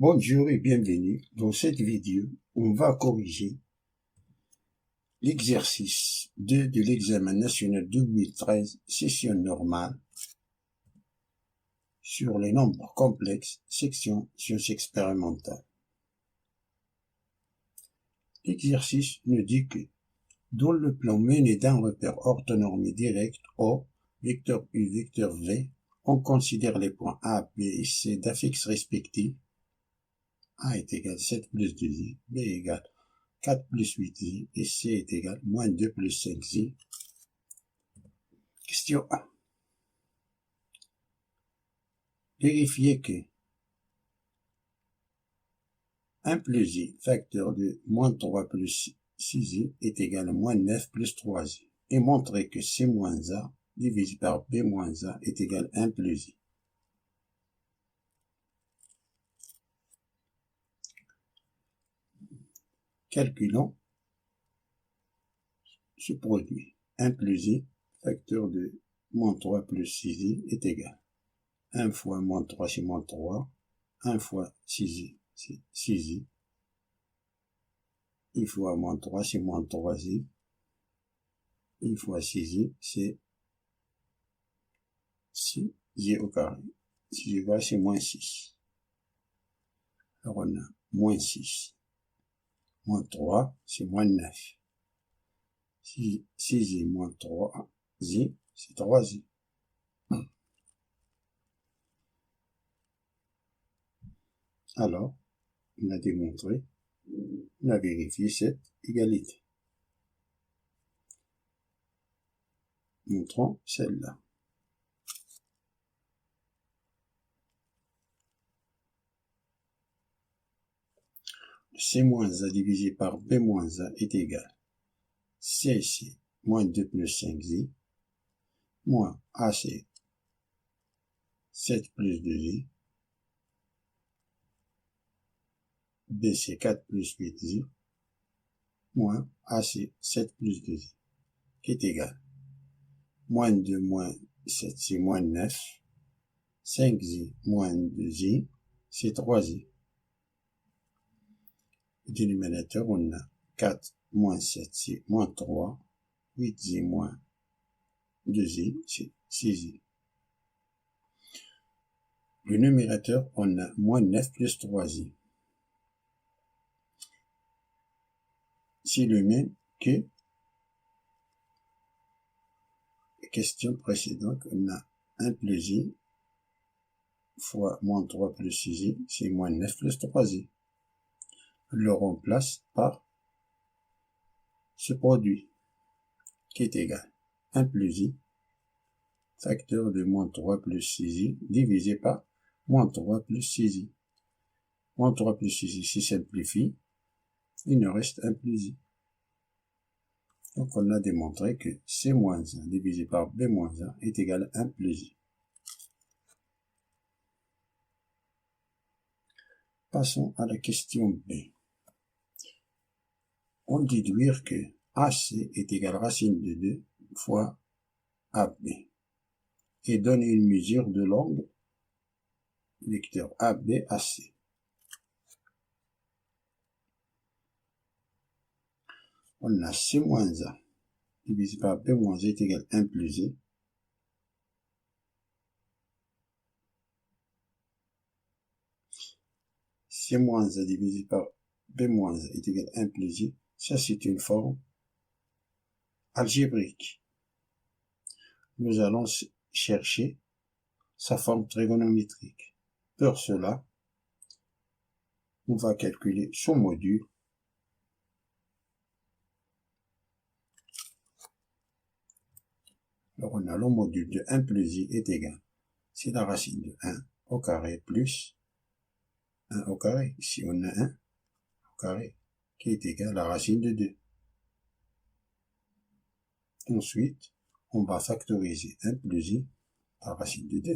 Bonjour et bienvenue. Dans cette vidéo, on va corriger l'exercice 2 de l'examen national 2013, session normale, sur les nombres complexes, section sciences expérimentales. L'exercice nous dit que, dans le plan mené d'un repère orthonormé direct O, vecteur U, vecteur V, on considère les points A, B et C d'affixes respectifs. A est égal à 7 plus 2i, B est égal à 4 plus 8i et C est égal à moins 2 plus 5i. Question 1. Vérifiez que 1 plus i, facteur de moins 3 plus 6i est égal à moins 9 plus 3i. Et montrez que C moins A divisé par B moins A est égal à 1 plus i. Calculons ce produit. 1 plus i, facteur de moins 3 plus 6i est égal à 1 fois moins 3 c'est moins 3, 1 fois 6i c'est 6i, i fois moins 3 c'est moins 3i, i fois 6i c'est 6i au carré. 6i au carré c'est moins 6. Alors on a moins 6. Moins 3 c'est moins 9. 6i moins 3i c'est 3i. Alors, on a démontré, on a vérifié cette égalité. Montrons celle-là. C moins A divisé par B moins A est égal à C c'est moins 2 plus 5i, moins A c'est 7 plus 2i, B c'est 4 plus 8i, moins A c'est 7 plus 2i, qui est égal. Moins 2 moins 7 c'est moins 9, 5i moins 2i c'est 3i. Au dénominateur, on a 4 moins 7 c'est moins 3, 8i moins 2i c'est 6i. Le numérateur, on a moins 9 plus 3i. C'est le même que la question précédente. On a 1 plus i fois moins 3 plus 6i, c'est moins 9 plus 3i. On le remplace par ce produit qui est égal à 1 plus i, facteur de moins 3 plus 6i, divisé par moins 3 plus 6i. Moins 3 plus 6i, si simplifie, il nous reste 1 plus i. Donc on a démontré que C moins 1 divisé par B moins 1 est égal à 1 plus i. Passons à la question B. On déduire que AC est égal à racine de 2 fois AB et donne une mesure de l'angle vecteur ABAC. On a C moins 1 divisé par B moins 1 est égal à 1 plus i. C moins 1 divisé par B moins 1 est égal à 1 plus i. Ça, c'est une forme algébrique. Nous allons chercher sa forme trigonométrique. Pour cela, on va calculer son module. Alors on a le module de 1 plus i est égal, c'est la racine de 1 au carré plus 1 au carré. Ici on a 1 au carré qui est égal à la racine de 2. Ensuite, on va factoriser 1 plus i par racine de 2.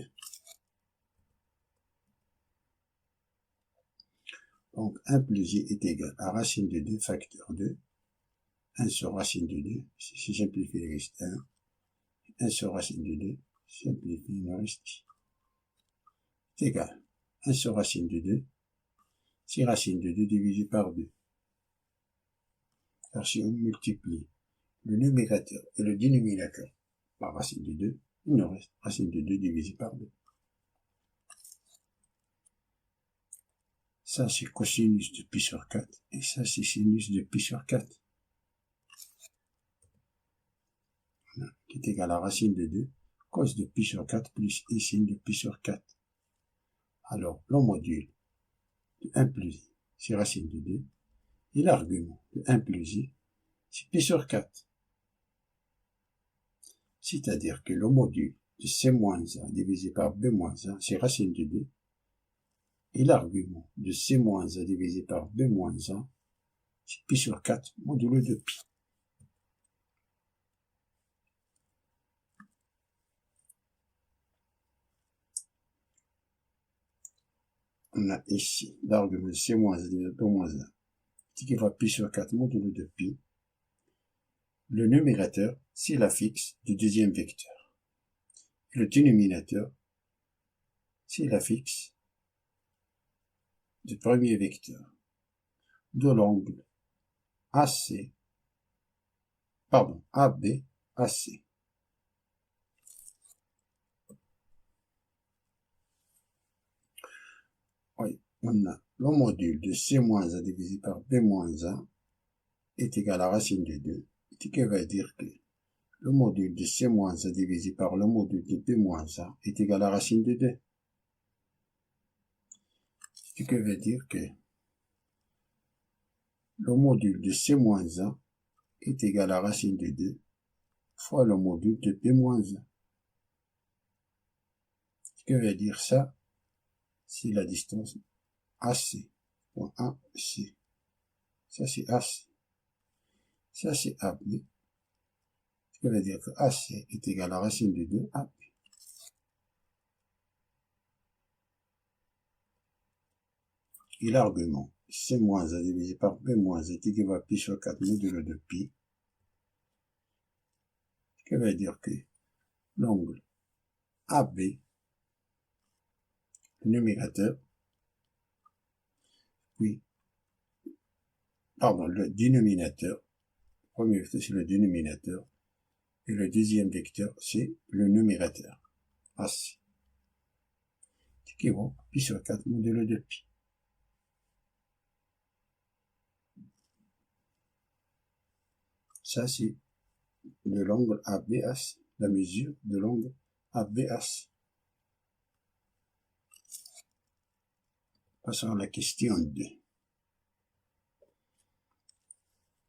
Donc 1 plus i est égal à racine de 2 facteur 2. 1 sur racine de 2, si je simplifie, il reste 1. 1 sur racine de 2, simplifie, il reste c'est égal. 1 sur racine de 2 si racine de 2 divisé par 2. Car si on multiplie le numérateur et le dénominateur par racine de 2, il nous reste racine de 2 divisé par 2. Ça, c'est cosinus de pi sur 4, et ça, c'est sinus de pi sur 4. Voilà, qui est égal à racine de 2, cos de pi sur 4 plus i sin de pi sur 4. Alors, le module de 1 plus i, c'est racine de 2, et l'argument de 1 plus i, c'est pi sur 4. C'est-à-dire que le module de c-1 divisé par b-1, c'est racine de 2, et l'argument de c-1 divisé par b-1, c'est pi sur 4 modulo de pi. On a ici l'argument de c-1 divisé par b-1, qui va pi sur 4 modulo de pi. Le numérateur, c'est l'affixe du deuxième vecteur. Et le dénominateur, c'est l'affixe du premier vecteur de l'angle AB AC. Oui, on a le module de C-1 divisé par B-1 est égal à racine de 2, ce qui veut dire que le module de C-1 divisé par le module de B-1 est égal à racine de 2. Ce qui veut dire que le module de C-1 est égal à racine de 2 fois le module de B-1. Ce qui veut dire ça, c'est la distance AC. Point AC. Ça, c'est AC. Ça, c'est AB. Ce qui veut dire que AC est égal à racine de 2 AB. Et l'argument C-A divisé par B- est égal à pi sur 4 modulo de pi. Ce qui veut dire que l'angle AB, le numérateur, oui, pardon, le dénominateur, le premier vecteur c'est le dénominateur, et le deuxième vecteur c'est le numérateur, AC. Ce qui vaut pi sur 4 modulo de pi. Ça, c'est de l'angle ABAC, la mesure de l'angle ABAC. Passons à la question 2.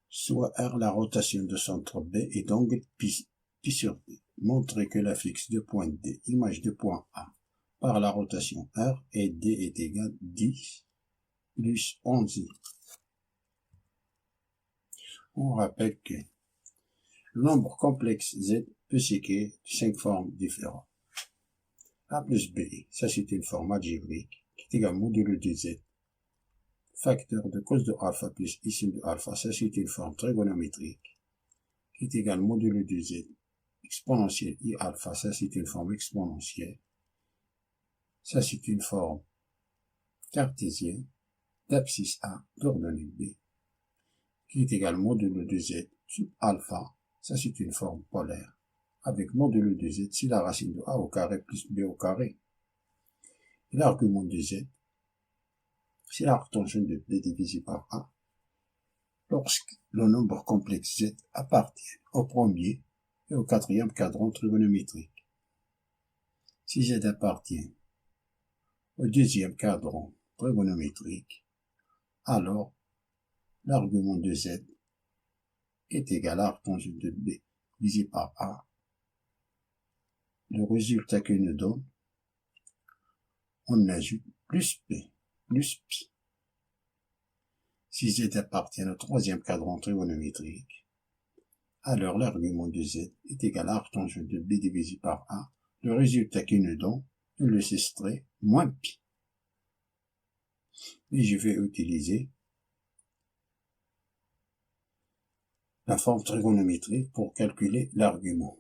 Soit R la rotation de centre B et d'angle pi sur D. Montrez que l'affixe de point D, image de point A, par la rotation R et D est égal 10 plus 11i. On rappelle que le nombre complexe Z peut s'écrire de 5 formes différentes. A plus B, ça c'est une forme algébrique qui est égale modulo de Z. Facteur de cos de alpha plus I sin de alpha, ça c'est une forme trigonométrique qui est égale modulo de Z. Exponentielle I alpha, ça c'est une forme exponentielle. Ça c'est une forme cartésienne d'abscisse A d'ordonnée B qui est égale modulo de Z sub alpha, ça c'est une forme polaire avec modulo de Z, c'est la racine de A au carré plus B au carré. L'argument de Z, c'est l'arctangente de B divisé par A lorsque le nombre complexe Z appartient au premier et au quatrième cadran trigonométrique. Si Z appartient au deuxième cadran trigonométrique, alors l'argument de Z est égal à l'arctangente de B divisé par A. Le résultat que nous donne, on ajoute plus P plus Pi. Si Z appartient au troisième cadran trigonométrique, alors l'argument de Z est égal à arctangente de B divisé par A. Le résultat qui nous donne, le s'extrait moins pi. Et je vais utiliser la forme trigonométrique pour calculer l'argument.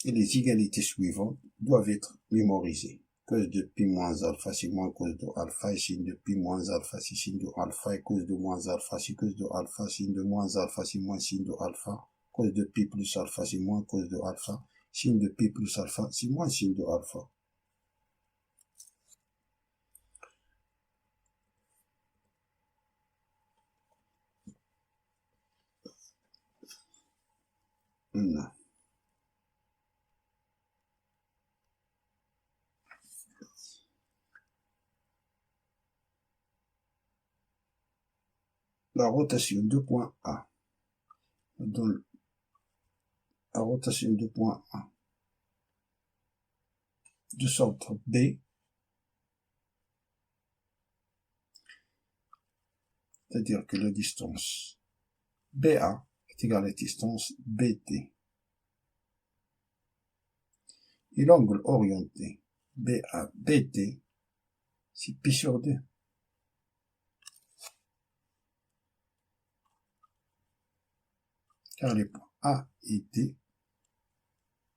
Et les égalités suivantes doivent être mémorisées. Cos de pi moins alpha, c'est moins cos de alpha, et sin de pi moins alpha, c'est sin de alpha, et cos de moins alpha, c'est cos de alpha, sin de moins alpha, c'est moins sin de alpha, cos de pi plus alpha, c'est moins cos de alpha, sin de pi plus alpha, c'est moins sin de alpha. La rotation de point A. Dans la rotation de point A du centre B, c'est-à-dire que la distance BA est égale à la distance BT. Et l'angle orienté BA-BT, c'est pi sur 2. Car les points A et T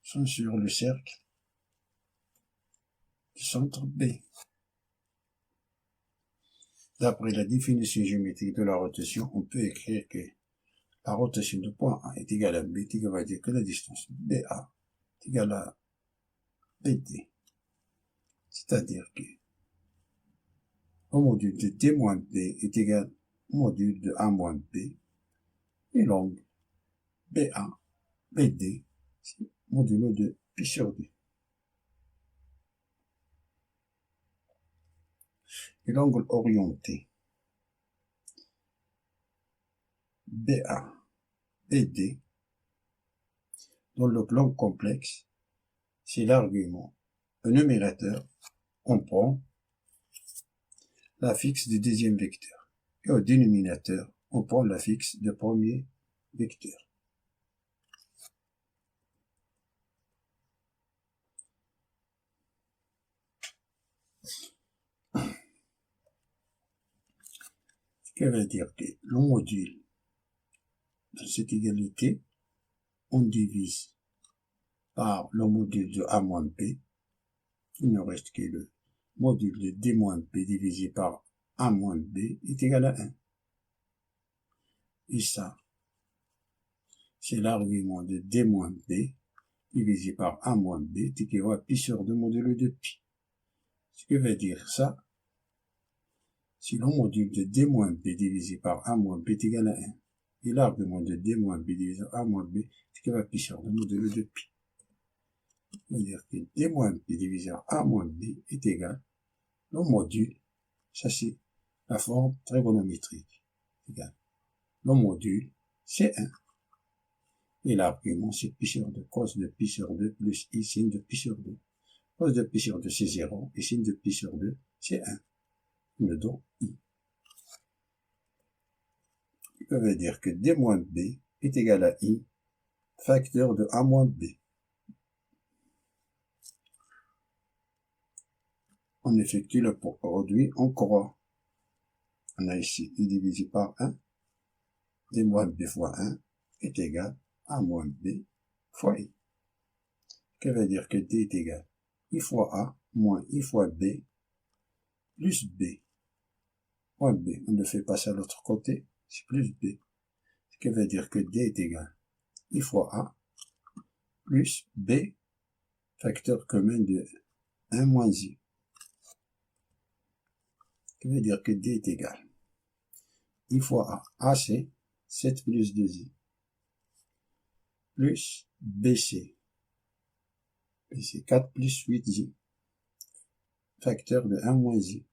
sont sur le cercle du centre B. D'après la définition géométrique de la rotation, on peut écrire que la rotation de point A est égale à B, qui va dire que la distance BA est égale à BT. C'est-à-dire que le module de T moins B est égal au module de A moins B, et l'angle BA, BD, c'est modulo de pi sur 2. Et l'angle orienté BA, BD, dans le plan complexe, c'est l'argument. Au numérateur, on prend la fixe du deuxième vecteur. Et au dénominateur, on prend la fixe du premier vecteur. Ce qui veut dire que le module de cette égalité, on divise par le module de A moins P. Il ne reste que le module de D moins P divisé par A moins B est égal à 1. Et ça, c'est l'argument de D moins B divisé par A moins B qui équivaut à pi sur 2 modulo de pi. Ce qui veut dire ça, si le module de D moins B divisé par A moins B est égal à 1, et l'argument de D moins B divisé par A moins B équivaut à pi sur 2 modulo de pi. Ça veut dire que D moins P divisé par A moins B est égal au module, ça c'est la forme trigonométrique, égal. Le module, c'est 1. Et l'argument, c'est pi sur 2, cos de pi sur 2 plus i sin de pi sur 2. Cos de pi sur 2, c'est 0, et sin de pi sur 2, c'est 1. Il me donne i. Ça veut dire que d moins b est égal à i, facteur de a moins b. On effectue le produit en croix. On a ici i divisé par 1, d moins b fois 1 est égal à a moins b fois i. Ça veut dire que d est égal i fois a moins i fois b plus b. Moins b, on le fait passer à l'autre côté, c'est plus b. Ce qui veut dire que d est égal i fois a plus b, facteur commun de 1 moins i. Ce qui veut dire que d est égal i fois a. A c'est 7 plus 2i. Plus bc. C'est 4 plus 8i. Facteur de 1 moins i.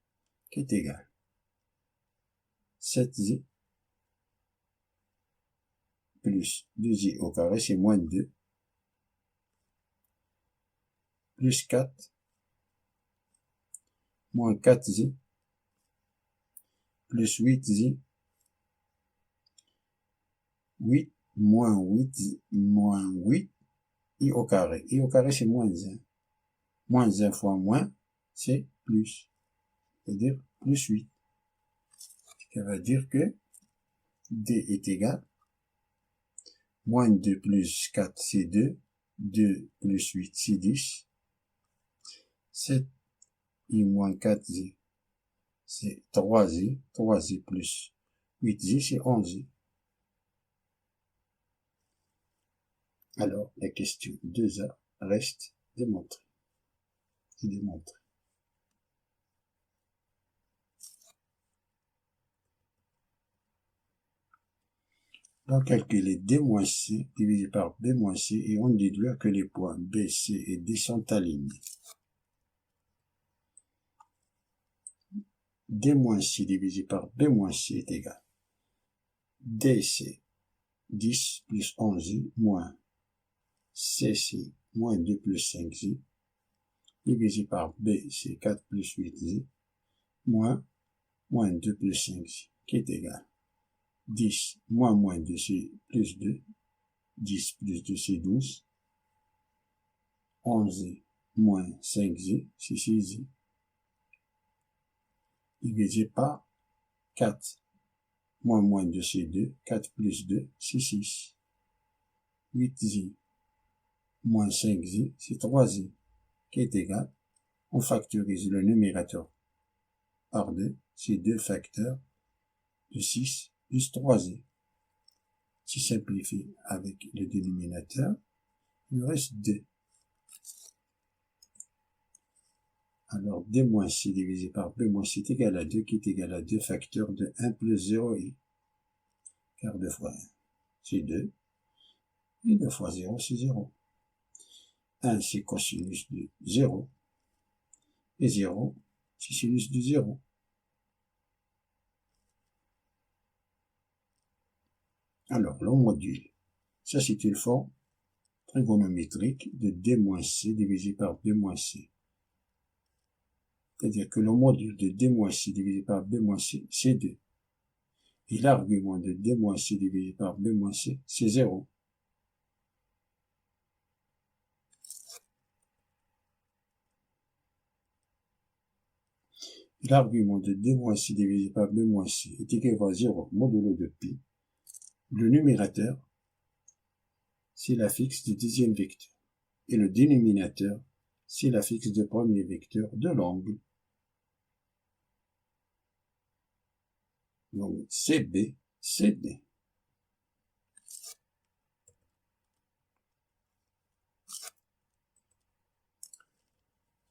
Qui est égal 7i plus 2i au carré, c'est moins 2. Plus 4 moins 4i plus 8i, 8 moins 8 i au carré. I au carré, c'est moins 1. Moins 1 fois moins, c'est plus. C'est-à-dire plus 8. Ce qui veut dire que d est égal moins 2 plus 4, c'est 2. 2 plus 8, c'est 10. 7 et moins 4z, c'est 3z. 3z plus 8z, c'est 11z. Alors, la question 2A reste démontrée. C'est démontré. Donc, calculer D moins C divisé par B moins C et on déduit que les points B, C et D sont alignés. D moins C divisé par B moins C est égal. DC 10 plus 11 moins CC moins 2 plus 5Z divisé par B, c'est 4 plus 8Z moins 2 plus 5Z qui est égal. 10 moins 2 c'est plus 2. 10 plus 2 c'est 12. 11 moins 5Z c'est 6Z divisé par 4. Moins 2 c'est 2. 4 plus 2 c'est 6. 8Z moins 5Z c'est 3Z qui est égal. On factorise le numérateur par 2. C'est 2 facteurs de 6 plus 3Z. Si simplifie avec le dénominateur, il reste 2. Alors, D moins C divisé par B moins C est égal à 2, qui est égal à 2 facteurs de 1 plus 0i. Car 2 fois 1, c'est 2. Et 2 fois 0, c'est 0. 1, c'est cosinus de 0. Et 0, c'est sinus de 0. Alors, le module, ça c'est une forme trigonométrique de D moins C divisé par B moins C. C'est-à-dire que le module de D moins C divisé par B moins C, c'est 2. Et l'argument de D moins C divisé par B moins C, c'est 0. L'argument de D moins C divisé par B moins C est égal à 0 modulo de pi. Le numérateur, c'est l'affixe du deuxième vecteur. Et le dénominateur, c'est l'affixe du premier vecteur de l'angle. Donc, CB, CD.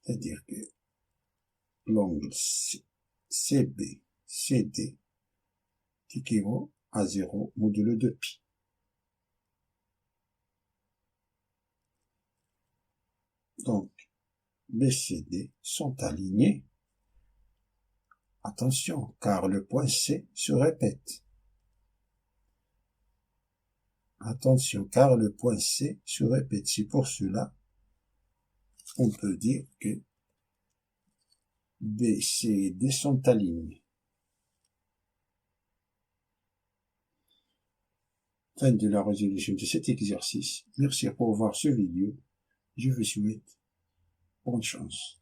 C'est-à-dire que l'angle CB, CD équivaut à 0 modulo de pi. Donc, BCD sont alignés. Attention, car le point C se répète. Attention, car le point C se répète. C'est pour cela on peut dire que B, C et D sont alignés. Fin de la résolution de cet exercice. Merci pour voir ce vidéo. Je vous souhaite bonne chance.